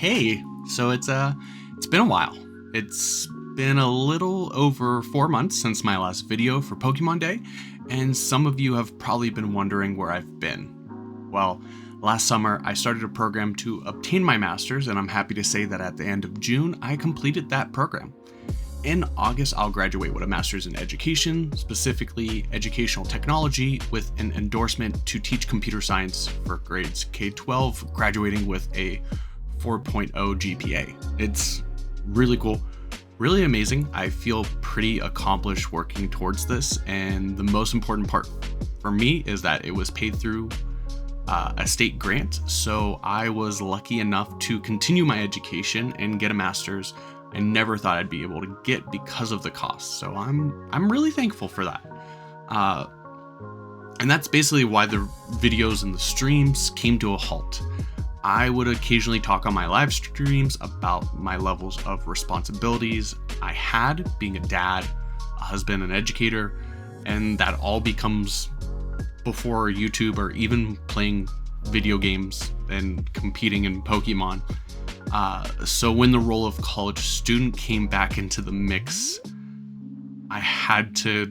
Hey, so it's been a while. It's been a little over 4 months since my last video for Pokemon Day, and some of you have probably been wondering where I've been. Well, last summer I started a program to obtain my master's, and I'm happy to say that at the end of June I completed that program. In August, I'll graduate with a master's in education, specifically educational technology, with an endorsement to teach computer science for grades K-12, graduating with a 4.0 GPA. It's really cool, really amazing. I feel pretty accomplished working towards this, and the most important part for me is that it was paid through a state grant, so I was lucky enough to continue my education and get a master's. I never thought I'd be able to get because of the cost, so I'm really thankful for that. And that's basically why the videos and the streams came to a halt. I would occasionally talk on my live streams about my levels of responsibilities I had being a dad, a husband, an educator, and that all becomes before YouTube or even playing video games and competing in Pokemon. So when the role of college student came back into the mix, I had to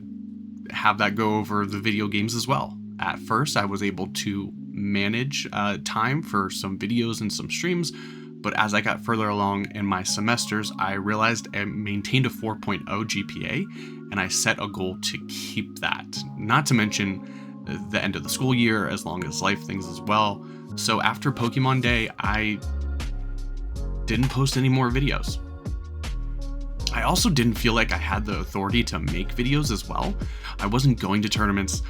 have that go over the video games as well. At first, I was able to manage time for some videos and some streams, but as I got further along in my semesters, I realized I maintained a 4.0 GPA, and I set a goal to keep that. Not to mention the end of the school year, as long as life things as well. So after Pokemon Day, I didn't post any more videos. I also didn't feel like I had the authority to make videos as well. I wasn't going to tournaments,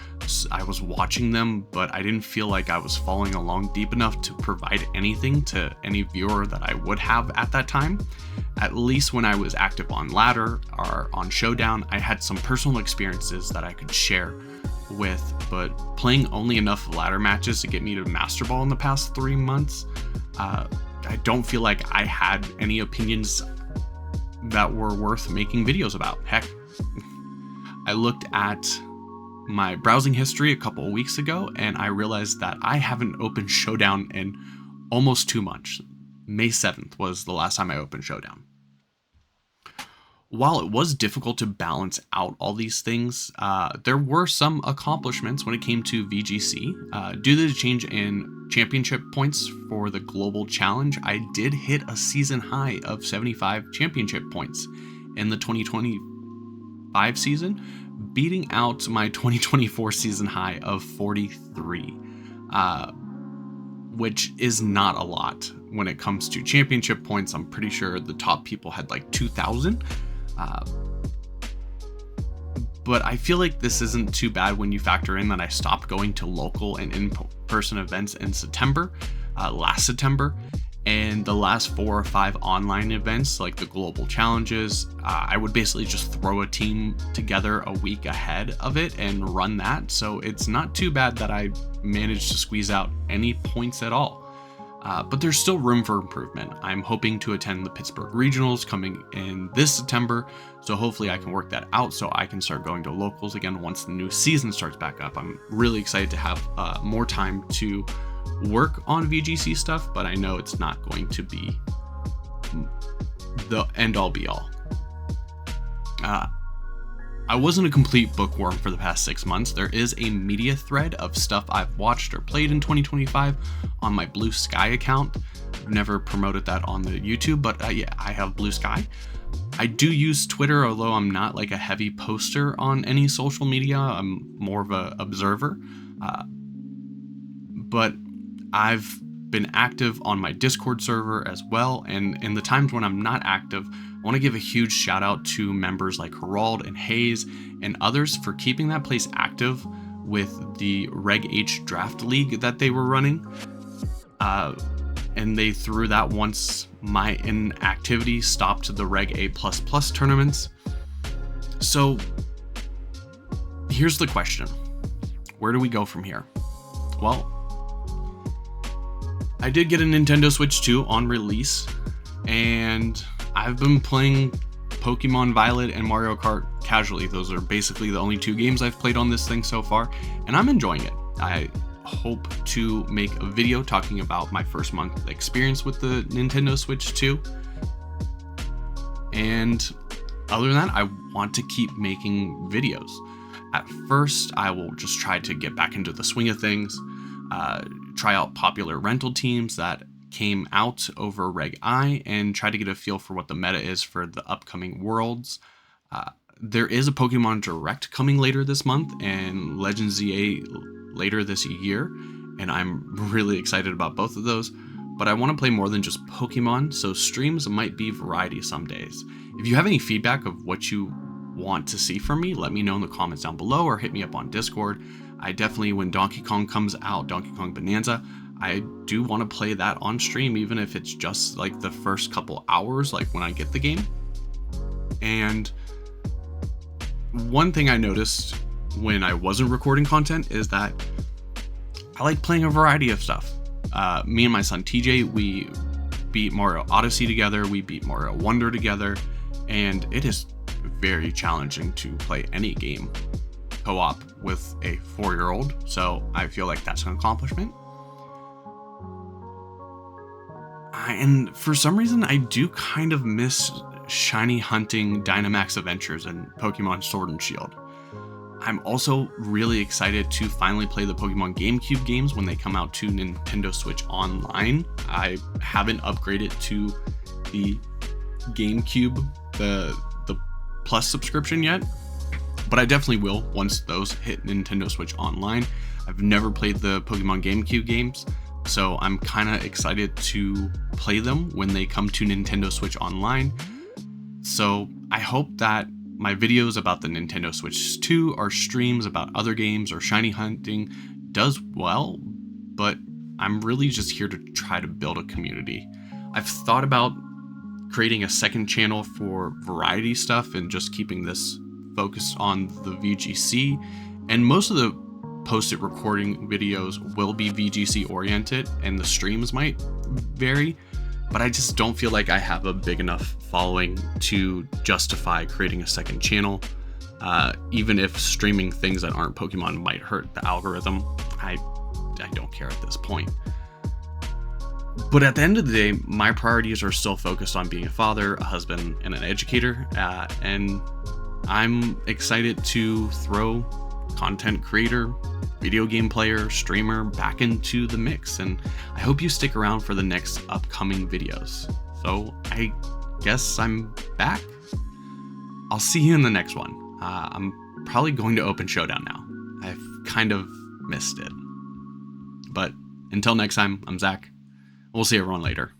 I was watching them, but I didn't feel like I was following along deep enough to provide anything to any viewer that I would have at that time. At least when I was active on Ladder or on Showdown, I had some personal experiences that I could share with, but playing only enough ladder matches to get me to Master Ball in the past 3 months, I don't feel like I had any opinions that were worth making videos about. Heck, I looked at my browsing history a couple of weeks ago and I realized that I haven't opened Showdown in almost 2 months. May 7th was the last time I opened Showdown. While it was difficult to balance out all these things, there were some accomplishments when it came to VGC. Due to the change in championship points for the Global Challenge, I did hit a season high of 75 championship points in the 2025 season, beating out my 2024 season high of 43, which is not a lot when it comes to championship points. I'm pretty sure the top people had like 2,000. But I feel like this isn't too bad when you factor in that I stopped going to local and in-person events in September, last September, and the last 4 or 5 online events like the Global Challenges. I would basically just throw a team together a week ahead of it and run that, so it's not too bad that I managed to squeeze out any points at all. But there's still room for improvement. I'm hoping to attend the Pittsburgh Regionals coming in this September, so hopefully I can work that out so I can start going to locals again once the new season starts back up. I'm really excited to have more time to work on VGC stuff, but I know it's not going to be the end-all be-all. I wasn't a complete bookworm for the past 6 months. There is a media thread of stuff I've watched or played in 2025 on my Blue Sky account. I've never promoted that on the YouTube, but yeah, I have Blue Sky. I do use Twitter, although I'm not like a heavy poster on any social media. I'm more of an observer. But I've been active on my Discord server as well, and in the times when I'm not active, I want to give a huge shout out to members like Herald and Hayes and others for keeping that place active with the Reg H draft league that they were running. And they threw that once my inactivity stopped the Reg A++ tournaments. So here's the question. Where do we go from here? Well, I did get a Nintendo Switch 2 on release, and I've been playing Pokemon Violet and Mario Kart casually. Those are basically the only 2 games I've played on this thing so far, and I'm enjoying it. I hope to make a video talking about my first month experience with the Nintendo Switch 2. And other than that, I want to keep making videos. At first, I will just try to get back into the swing of things, try out popular rental teams that came out over Reg I, and try to get a feel for what the meta is for the upcoming worlds. There is a Pokemon Direct coming later this month and Legends ZA later this year, and I'm really excited about both of those. But I want to play more than just Pokemon, so streams might be variety some days. If you have any feedback of what you want to see from me, let me know in the comments down below or hit me up on Discord. I definitely, when Donkey Kong comes out, Donkey Kong Bonanza, I do want to play that on stream, even if it's just like the first couple hours, like when I get the game. And one thing I noticed when I wasn't recording content is that I like playing a variety of stuff. Me and my son TJ, we beat Mario Odyssey together, we beat Mario Wonder together, and it is very challenging to play any game co-op with a 4-year-old, so I feel like that's an accomplishment. And for some reason, I do kind of miss shiny hunting Dynamax Adventures and Pokemon Sword and Shield. I'm also really excited to finally play the Pokemon GameCube games when they come out to Nintendo Switch Online. I haven't upgraded to the GameCube, the Plus subscription yet, but I definitely will once those hit Nintendo Switch Online. I've never played the Pokemon GameCube games, so I'm kind of excited to play them when they come to Nintendo Switch Online. So I hope that my videos about the Nintendo Switch 2 or streams about other games or shiny hunting does well, but I'm really just here to try to build a community. I've thought about creating a second channel for variety stuff and just keeping this focused on the VGC, and most of the posted recording videos will be VGC oriented and the streams might vary, but I just don't feel like I have a big enough following to justify creating a second channel. Even if streaming things that aren't Pokemon might hurt the algorithm, I don't care at this point. But at the end of the day, my priorities are still focused on being a father, a husband, and an educator, and I'm excited to throw content creator, video game player, streamer back into the mix, and I hope you stick around for the next upcoming videos. So I guess I'm back. I'll see you in the next one. I'm probably going to open Showdown now. I've kind of missed it. But until next time, I'm Zach. We'll see everyone later.